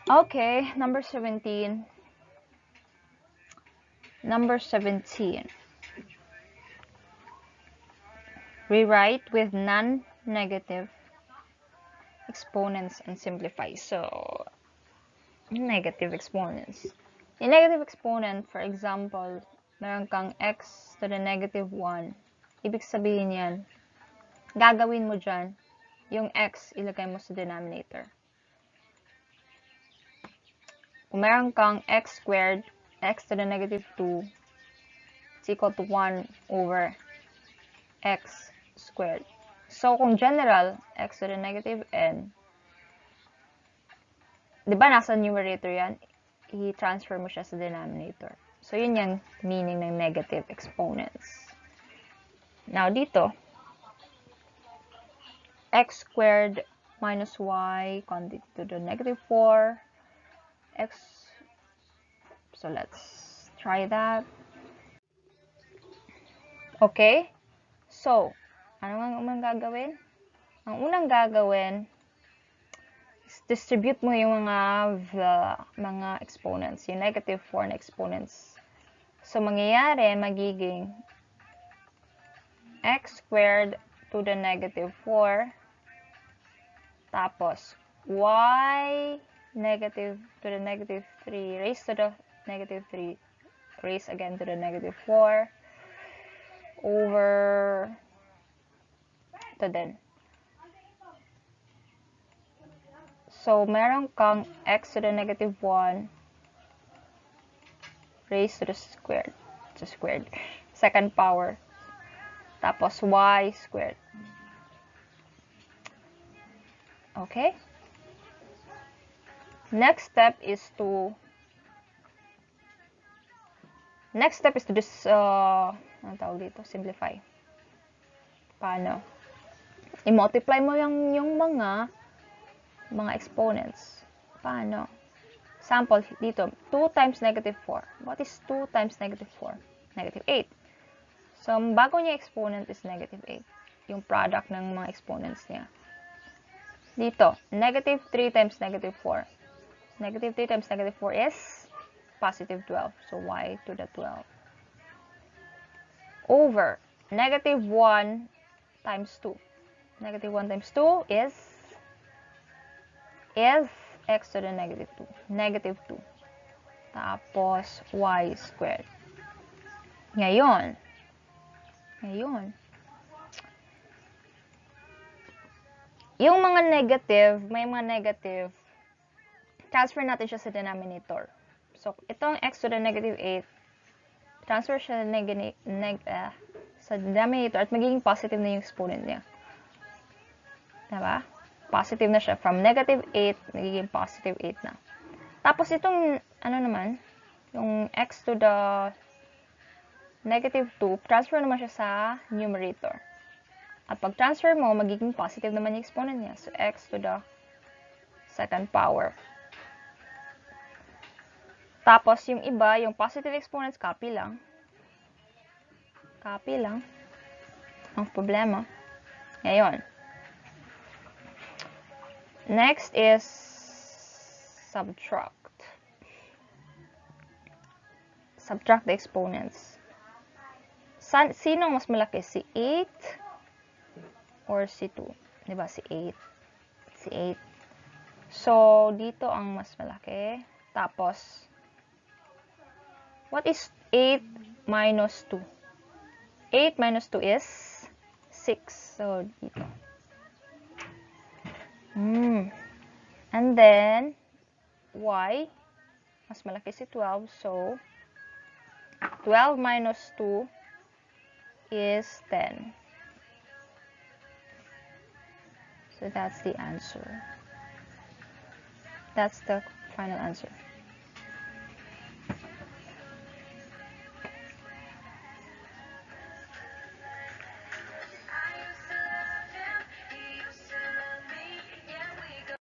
Okay, number 17. Number 17. Rewrite with non-negative exponents and simplify. So, negative exponents. Yung negative exponent, for example, meron kang x to the negative 1. Ibig sabihin yan, gagawin mo dyan, yung x, ilagay mo sa denominator. Kung meron kang x squared, x to the negative 2, is equal to 1 over x squared. So, kung general, x to the negative n, di ba nasa numerator yan? I-transfer mo siya sa denominator. So, yun yung meaning ng negative exponents. Now, dito, x squared minus y quantity to the negative 4, x, so let's try that. Okay? So, ano ang unang gagawin? Ang unang gagawin is distribute mo yung mga exponents, yung negative 4 na exponents. So, mangyayari, magiging x squared to the negative 4, tapos y negative to the negative 3 raised to the negative 3 raised again to the negative 4 over ito din. So, meron kang x to the negative 1 raised to the squared. Second power. Tapos y squared. Okay? Next step is to ano tawag dito? Simplify. Paano? I-multiply mo yung mga exponents. Paano? Sample dito, 2 times negative 4. What is 2 times negative 4? Negative 8. So, bago niya exponent is negative 8. Yung product ng mga exponents niya. Dito, negative 3 times negative 4. Negative 3 times negative 4 is positive 12. So, y to the 12. Over negative 1 times 2. Negative 1 times 2 is x to the negative 2. Negative 2. Tapos, y squared. Ngayon, yung mga negative, may mga negative, transfer natin siya sa denominator. So, itong x to the negative 8, transfer siya sa denominator at magiging positive na yung exponent niya. Diba? Positive na siya. From negative 8, magiging positive 8 na. Tapos itong, ano naman, yung x to the negative 2, transfer naman siya sa numerator. At pag transfer mo, magiging positive naman yung exponent niya. So, x to the second power. Tapos, yung iba, yung positive exponents, copy lang. Copy lang. Ang problema. Ngayon. Next is subtract. Subtract the exponents. Sino mas malaki? Si 8 or si 2? Diba? Si 8. Si 8. So, dito ang mas malaki. Tapos, what is 8 minus 2? 8 minus 2 is 6. So, dito. And then, y, mas malaki si 12. So, 12 minus 2 is 10. So, that's the answer. That's the final answer.